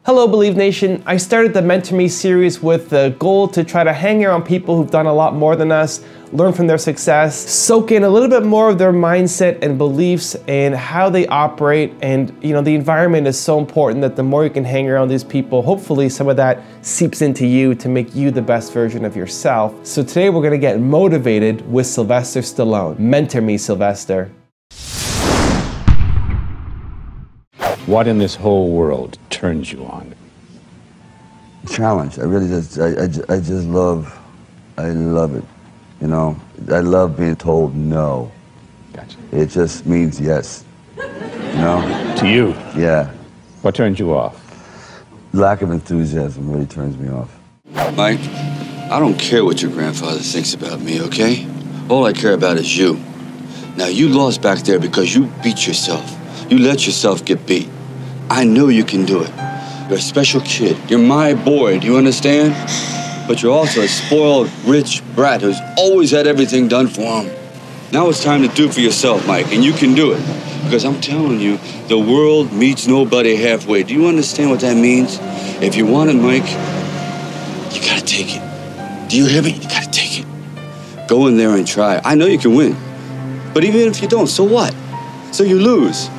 Hello Believe Nation, I started the Mentor Me series with the goal to try to hang around people who've done a lot more than us, learn from their success, soak in a little bit more of their mindset and beliefs and how they operate. And the environment is so important that the more you can hang around these people, hopefully some of that seeps into you to make you the best version of yourself. So today we're gonna get motivated with Sylvester Stallone. Mentor me, Sylvester. What in this whole world turns you on? Challenge. I really just, I just love it. I love being told no. Gotcha. It just means yes. To you? Yeah. What turns you off? Lack of enthusiasm really turns me off. Mike, I don't care what your grandfather thinks about me, okay? All I care about is you. Now, you lost back there because you beat yourself. You let yourself get beat. I know you can do it. You're a special kid. You're my boy, do you understand? But you're also a spoiled, rich brat who's always had everything done for him. Now it's time to do for yourself, Mike, and you can do it. Because I'm telling you, the world meets nobody halfway. Do you understand what that means? If you want it, Mike, you gotta take it. Do you hear me? You gotta take it. Go in there and try. I know you can win. But even if you don't, so what? So you lose.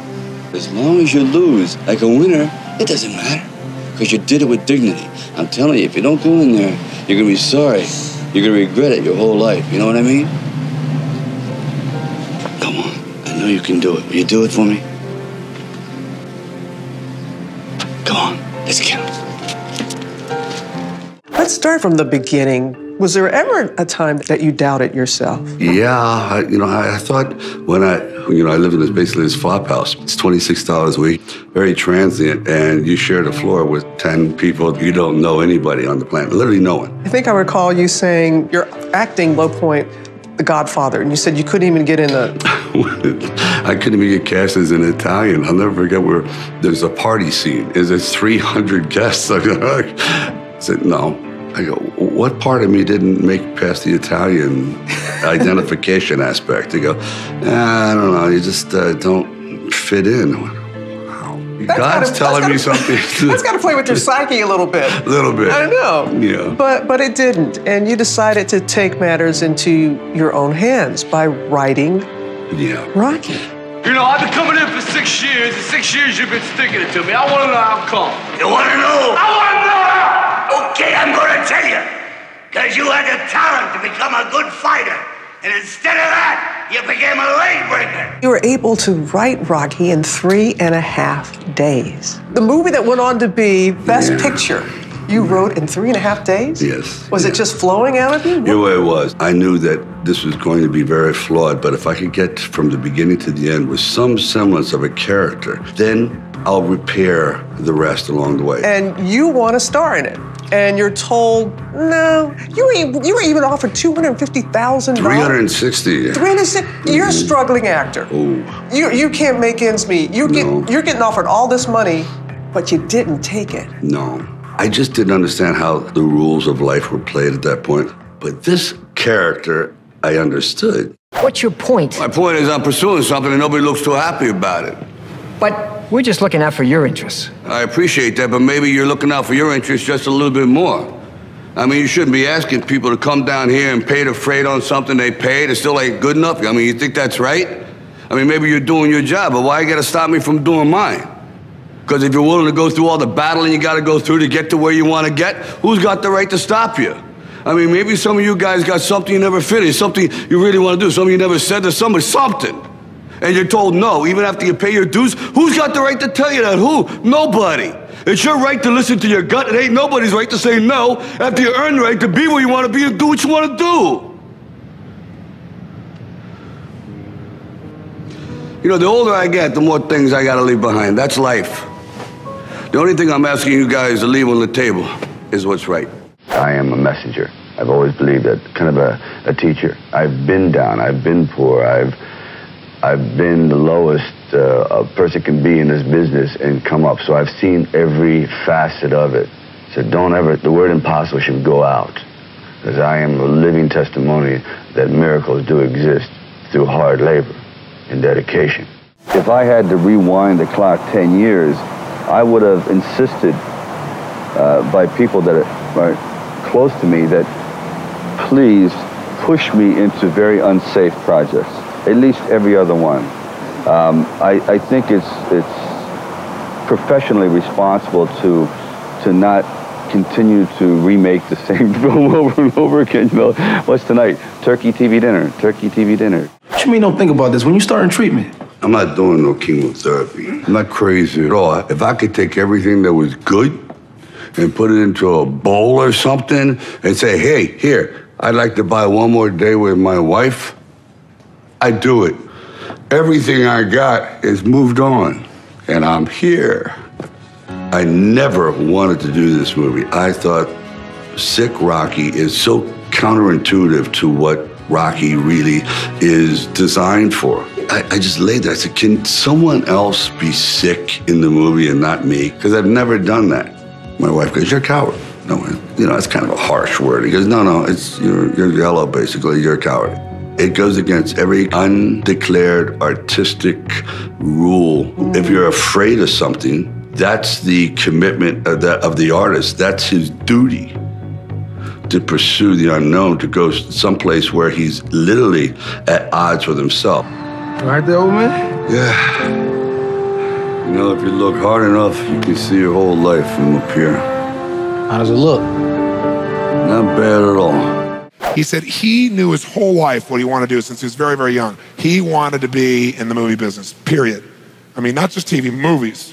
As long as you lose like a winner, it doesn't matter. Because you did it with dignity. I'm telling you, if you don't go in there, you're gonna be sorry. You're gonna regret it your whole life. You know what I mean? Come on, I know you can do it. Will you do it for me? Come on, let's count. Let's start from the beginning. Was there ever a time that you doubted yourself? Yeah, I thought when I lived in basically this flophouse. It's $26 a week, very transient, and you share the floor with 10 people. You don't know anybody on the planet, literally no one. I think I recall you saying your acting low point, The Godfather, and you said you couldn't even get in the... I couldn't even get cast as an Italian. I'll never forget where there's a party scene. There's 300 guests. I said, no. I go, what part of me didn't make past the Italian identification aspect? They go, I don't know, you just don't fit in. Wow. God's telling me something. That's got to play with your psyche a little bit. A little bit. I know. Yeah. But it didn't, and you decided to take matters into your own hands by writing Rocky. I've been coming in for 6 years, and 6 years you've been sticking it to me. I want to know how come. You want to know? I want to know how! Okay, I'm going to tell you. Because you had the talent to become a good fighter. And instead of that, you became a leg breaker. You were able to write Rocky in 3.5 days. The movie that went on to be Best Picture, you wrote in 3.5 days? Yes. Was it just flowing out of you? You know, it was. I knew that this was going to be very flawed, but if I could get from the beginning to the end with some semblance of a character, then I'll repair the rest along the way. And you want to star in it. And you're told, no. You were even offered $250,000. 360. 360. You're a struggling actor. Oh. You can't make ends meet. You're getting offered all this money, but you didn't take it. No. I just didn't understand how the rules of life were played at that point. But this character, I understood. What's your point? My point is I'm pursuing something and nobody looks too happy about it. But we're just looking out for your interests. I appreciate that, but maybe you're looking out for your interests just a little bit more. I mean, you shouldn't be asking people to come down here and pay the freight on something they paid. It still ain't good enough. I mean, you think that's right? I mean, maybe you're doing your job, but why you gotta stop me from doing mine? Because if you're willing to go through all the battling you gotta go through to get to where you wanna get, who's got the right to stop you? I mean, maybe some of you guys got something you never finished, something you really wanna do, something you never said to somebody, something. And you're told no, even after you pay your dues. Who's got the right to tell you that? Who? Nobody. It's your right to listen to your gut. It ain't nobody's right to say no after you earn the right to be where you want to be and do what you want to do. The older I get, the more things I got to leave behind. That's life. The only thing I'm asking you guys to leave on the table is what's right. I am a messenger. I've always believed that, kind of a teacher. I've been down, I've been poor, I've been the lowest a person can be in this business and come up. So I've seen every facet of it. So the word impossible should go out. Because I am a living testimony that miracles do exist through hard labor and dedication. If I had to rewind the clock 10 years, I would have insisted by people that are close to me that please push me into very unsafe projects, at least every other one. I think it's professionally responsible to not continue to remake the same film over and over again. You know, what's tonight? Turkey TV dinner. Turkey TV dinner. What you mean don't think about this? When you starting treatment? I'm not doing no chemotherapy. I'm not crazy at all. If I could take everything that was good and put it into a bowl or something and say, hey, here, I'd like to buy one more day with my wife, I'd do it. Everything I got is moved on, and I'm here. I never wanted to do this movie. I thought Sick Rocky is so counterintuitive to what Rocky really is designed for. I just laid there. I said, can someone else be sick in the movie and not me? Because I've never done that. My wife goes, you're a coward. No, you know, that's kind of a harsh word. He goes, no, it's you're yellow, basically. You're a coward. It goes against every undeclared artistic rule. If you're afraid of something, that's the commitment of the artist. That's his duty, to pursue the unknown, to go someplace where he's literally at odds with himself. Right there, old man? Yeah. You know, if you look hard enough, you can see your whole life from up here. How does it look? Not bad at all. He said he knew his whole life what he wanted to do since he was very, very young. He wanted to be in the movie business, period. I mean, not just TV, movies.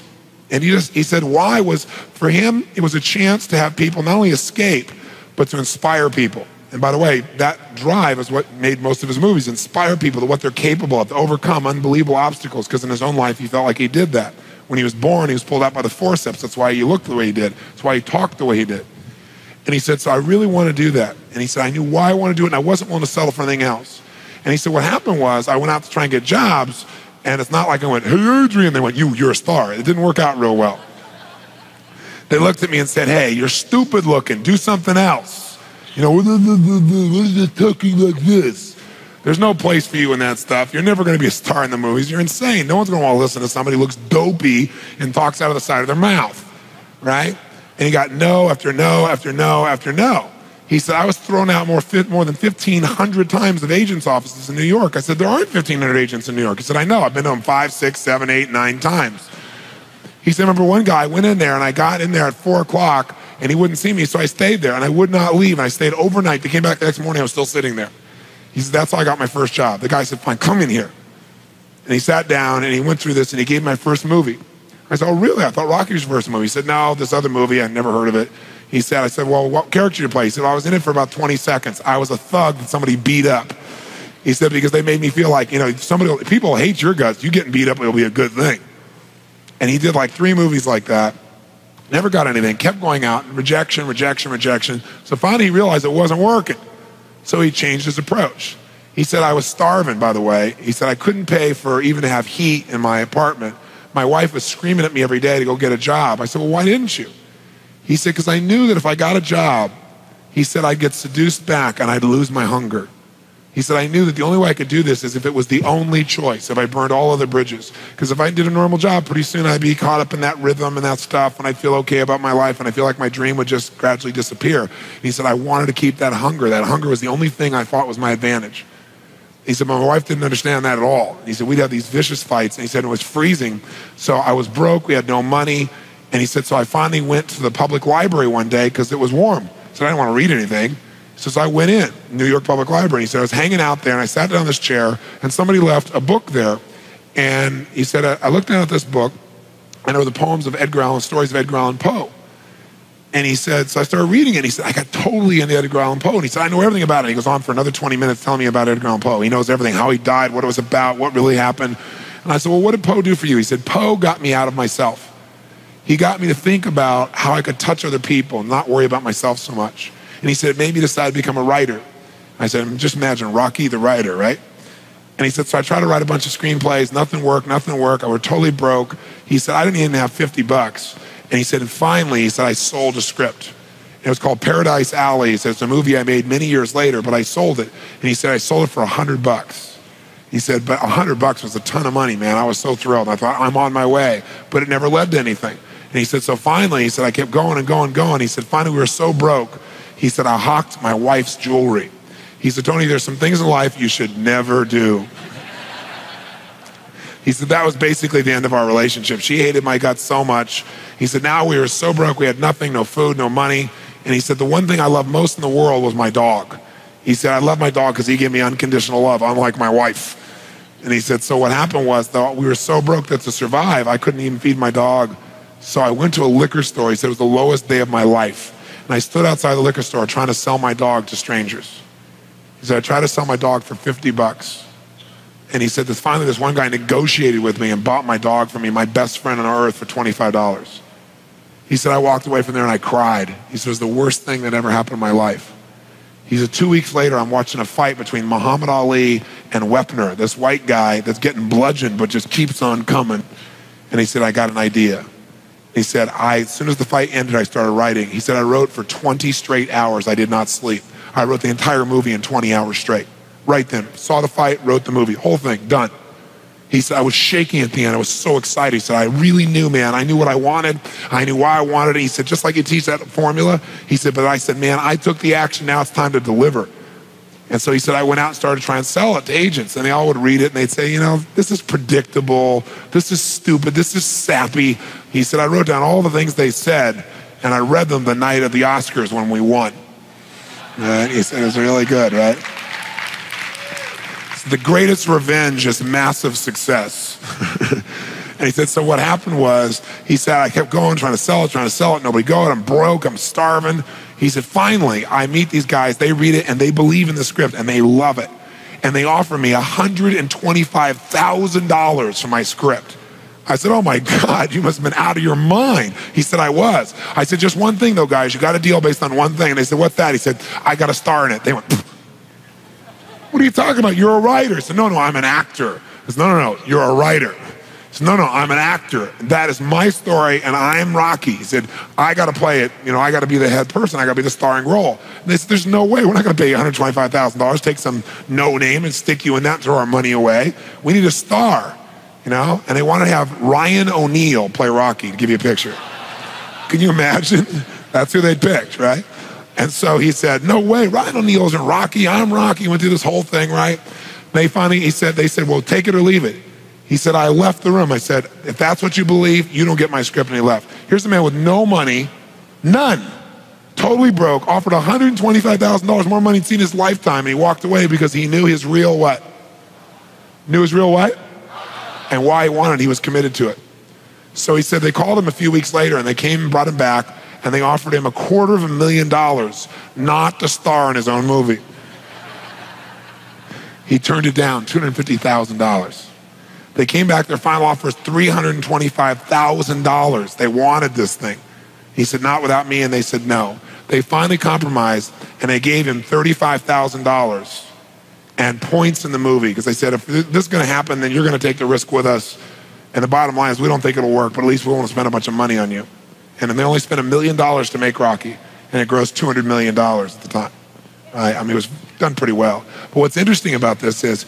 And he said why was, for him, it was a chance to have people not only escape, but to inspire people. And by the way, that drive is what made most of his movies, inspire people to what they're capable of, to overcome unbelievable obstacles, because in his own life, he felt like he did that. When he was born, he was pulled out by the forceps. That's why he looked the way he did. That's why he talked the way he did. And he said, so I really want to do that. And he said, I knew why I wanted to do it, and I wasn't willing to settle for anything else. And he said, what happened was, I went out to try and get jobs, and it's not like I went, hey, Adrian. They went, you're a star. It didn't work out real well. They looked at me and said, hey, you're stupid looking. Do something else. You know, what is it talking like this? There's no place for you in that stuff. You're never going to be a star in the movies. You're insane. No one's going to want to listen to somebody who looks dopey and talks out of the side of their mouth, right? And he got no after no after no after no. He said, I was thrown out more than 1,500 times of agents' offices in New York. I said, there aren't 1,500 agents in New York. He said, I know. I've been to them 5, 6, 7, 8, 9 times. He said, remember one guy, I went in there and I got in there at 4 o'clock and he wouldn't see me, so I stayed there and I would not leave. And I stayed overnight. They came back the next morning, I was still sitting there. He said, that's how I got my first job. The guy said, fine, come in here. And he sat down and he went through this and he gave my first movie. I said, oh, really? I thought Rocky was your first movie. He said, no, this other movie, I'd never heard of it. I said, well, what character did you play? He said, well, I was in it for about 20 seconds. I was a thug that somebody beat up. He said, because they made me feel like, you know, people hate your guts. You getting beat up, it'll be a good thing. And he did like 3 movies like that. Never got anything, kept going out, rejection, rejection, rejection. So finally he realized it wasn't working. So he changed his approach. He said, I was starving, by the way. He said, I couldn't pay for even to have heat in my apartment. My wife was screaming at me every day to go get a job. I said, well, why didn't you? He said, because I knew that if I got a job, he said, I'd get seduced back and I'd lose my hunger. He said, I knew that the only way I could do this is if it was the only choice, if I burned all other bridges. Because if I did a normal job, pretty soon I'd be caught up in that rhythm and that stuff, and I'd feel okay about my life, and I feel like my dream would just gradually disappear. And he said, I wanted to keep that hunger. That hunger was the only thing I thought was my advantage. He said, but my wife didn't understand that at all. And he said, we'd have these vicious fights, and he said, it was freezing. So I was broke, we had no money. And he said, so I finally went to the public library one day because it was warm. So I didn't want to read anything. So I went in, New York Public Library. He said, I was hanging out there and I sat down in this chair and somebody left a book there. And he said, I looked down at this book and there were the poems of Edgar Allan, stories of Edgar Allan Poe. And he said, so I started reading it. And he said, I got totally into Edgar Allan Poe. And he said, I know everything about it. He goes on for another 20 minutes telling me about Edgar Allan Poe. He knows everything, how he died, what it was about, what really happened. And I said, well, what did Poe do for you? He said, Poe got me out of myself. He got me to think about how I could touch other people and not worry about myself so much. And he said, it made me decide to become a writer. I said, just imagine Rocky the writer, right? And he said, so I tried to write a bunch of screenplays, nothing worked. I was totally broke. He said, I didn't even have $50. And he said, and finally, he said, I sold a script. And it was called Paradise Alley. He said, it's a movie I made many years later, but I sold it. And he said, I sold it for $100. He said, but $100 was a ton of money, man. I was so thrilled. I thought, I'm on my way. But it never led to anything. And he said, so finally, he said, I kept going and going and going. He said, finally, we were so broke. He said, I hawked my wife's jewelry. He said, Tony, there's some things in life you should never do. He said, that was basically the end of our relationship. She hated my guts so much. He said, now we were so broke, we had nothing, no food, no money. And he said, the one thing I loved most in the world was my dog. He said, I love my dog because he gave me unconditional love, unlike my wife. And he said, so what happened was, though, we were so broke that to survive, I couldn't even feed my dog. So I went to a liquor store. He said, it was the lowest day of my life. And I stood outside the liquor store trying to sell my dog to strangers. He said, I tried to sell my dog for $50. And he said, finally this one guy negotiated with me and bought my dog for me, my best friend on earth, for $25. He said, I walked away from there and I cried. He said, it was the worst thing that ever happened in my life. He said, 2 weeks later, I'm watching a fight between Muhammad Ali and Wepner, this white guy that's getting bludgeoned but just keeps on coming. And he said, I got an idea. He said, as soon as the fight ended, I started writing. He said, I wrote for 20 straight hours. I did not sleep. I wrote the entire movie in 20 hours straight. Right then, saw the fight, wrote the movie, whole thing, done. He said, I was shaking at the end. I was so excited. He said, I really knew, man. I knew what I wanted. I knew why I wanted it. He said, just like you teach that formula. He said, but I said, man, I took the action. Now it's time to deliver. And so he said, I went out and started trying to sell it to agents. And they all would read it and they'd say, you know, this is predictable. This is stupid. This is sappy. He said, I wrote down all the things they said and I read them the night of the Oscars when we won. And he said, it was really good, right? The greatest revenge is massive success. And he said, so what happened was, he said, I kept going, trying to sell it, nobody got it, I'm broke, I'm starving. He said, finally, I meet these guys, they read it, and they believe in the script, and they love it. And they offer me $125,000 for my script. I said, oh my God, you must have been out of your mind. He said, I was. I said, just one thing though, guys, you got a deal based on one thing. And they said, what's that? He said, I got a star in it. They went, pfft. What are you talking about? You're a writer. He said, no, I'm an actor. He said, no, you're a writer. He said, no, I'm an actor. That is my story, and I'm Rocky. He said, I got to play it. You know, I got to be the head person. I got to be the starring role. And they said, there's no way. We're not going to pay you $125,000, take some no name and stick you in that and throw our money away. We need a star, you know? And they wanted to have Ryan O'Neal play Rocky, to give you a picture. Can you imagine? That's who they picked, right? And so he said, no way, Ryan O'Neal isn't Rocky, I'm Rocky. Went through this whole thing, right? They finally, they said, well, take it or leave it. He said, I left the room. I said, if that's what you believe, you don't get my script. And he left. Here's a man with no money, none, totally broke, offered $125,000 more money he'd seen in his lifetime. And he walked away because he knew his real what? Knew his real what? And why he wanted it, he was committed to it. So he said they called him a few weeks later and they came and brought him back. And they offered him $250,000 not to star in his own movie. He turned it down, $250,000. They came back, their final offer was $325,000. They wanted this thing. He said, not without me, and they said no. They finally compromised, and they gave him $35,000 and points in the movie, because they said, if this is going to happen, then you're going to take the risk with us. And the bottom line is, we don't think it'll work, but at least we won't spend a bunch of money on you. And they only spent $1 million to make Rocky, and it grossed $200 million at the time. I mean, it was done pretty well. But what's interesting about this is,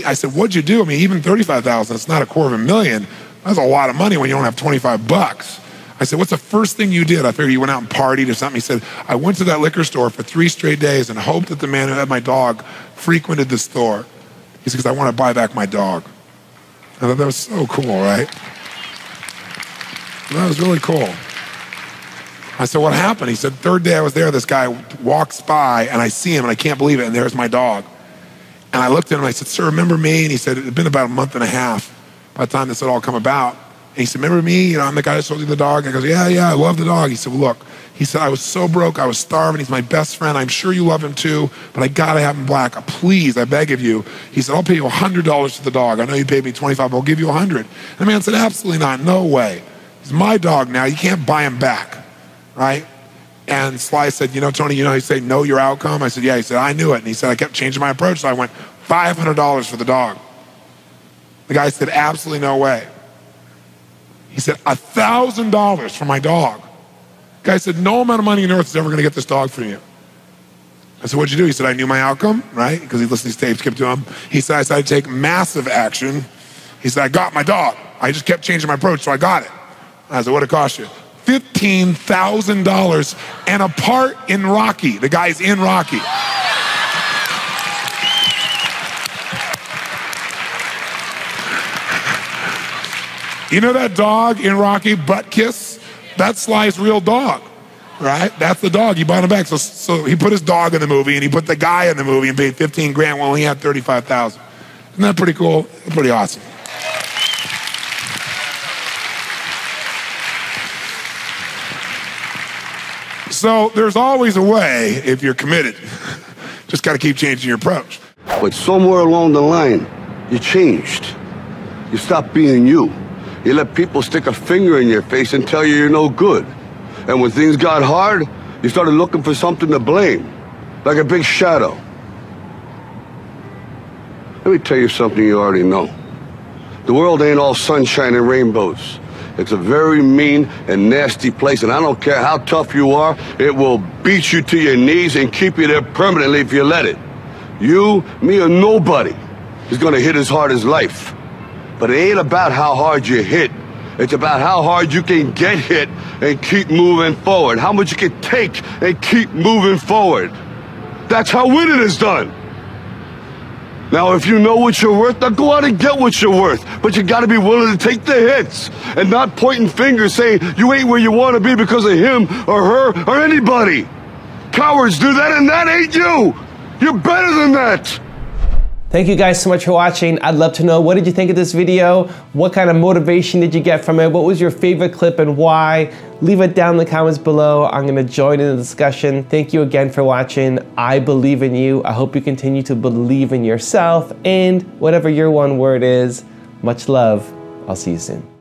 I said, what'd you do? I mean, even $35,000, it's not $250,000. That's a lot of money when you don't have $25. I said, what's the first thing you did? I figured you went out and partied or something. He said, I went to that liquor store for 3 straight days and hoped that the man who had my dog frequented the store. He said, because I want to buy back my dog. I thought that was so cool, right? That was really cool. I said, what happened? He said, third day I was there, this guy walks by and I see him and I can't believe it, and there's my dog. And I looked at him and I said, sir, remember me? And he said, it had been about a month and a half by the time this had all come about. And he said, remember me? You know, I'm the guy that sold you the dog. And I goes, yeah, I love the dog. He said, well, look, he said, I was so broke, I was starving. He's my best friend. I'm sure you love him too, but I gotta have him black. Please, I beg of you. He said, I'll pay you $100 for the dog. I know you paid me $25, but I'll give you $100. And the man said, absolutely not, no way. He's my dog now, you can't buy him back. Right? And Sly said, you know, Tony, you know, he said, know your outcome? I said, yeah. He said, I knew it. And he said, I kept changing my approach. So I went, $500 for the dog. The guy said, absolutely no way. He said, $1,000 for my dog. The guy said, no amount of money on earth is ever going to get this dog from you. I said, what'd you do? He said, I knew my outcome, right? Because he listened to these tapes, kept to him. He said, I decided to take massive action. He said, I got my dog. I just kept changing my approach, so I got it. I said, what'd it cost you? $15,000 and a part in Rocky. The guy's in Rocky. You know that dog in Rocky, Butt Kiss? That's Sly's real dog, right? That's the dog. He bought him back. So he put his dog in the movie, and he put the guy in the movie and paid 15 grand while he had 35,000. Isn't that pretty cool? Pretty awesome. So there's always a way if you're committed. Just got to keep changing your approach. But somewhere along the line, you changed. You stopped being you. You let people stick a finger in your face and tell you you're no good. And when things got hard, you started looking for something to blame, like a big shadow. Let me tell you something you already know. The world ain't all sunshine and rainbows. It's a very mean and nasty place, and I don't care how tough you are, it will beat you to your knees and keep you there permanently if you let it. You, me, or nobody is gonna hit as hard as life. But it ain't about how hard you hit. It's about how hard you can get hit and keep moving forward. How much you can take and keep moving forward. That's how winning is done. Now, if you know what you're worth, now go out and get what you're worth. But you gotta be willing to take the hits and not pointing fingers saying you ain't where you wanna be because of him or her or anybody. Cowards do that, and that ain't you. You're better than that. Thank you guys so much for watching. I'd love to know, what did you think of this video? What kind of motivation did you get from it? What was your favorite clip and why? Leave it down in the comments below. I'm gonna join in the discussion. Thank you again for watching. I believe in you. I hope you continue to believe in yourself, and whatever your one word is, much love. I'll see you soon.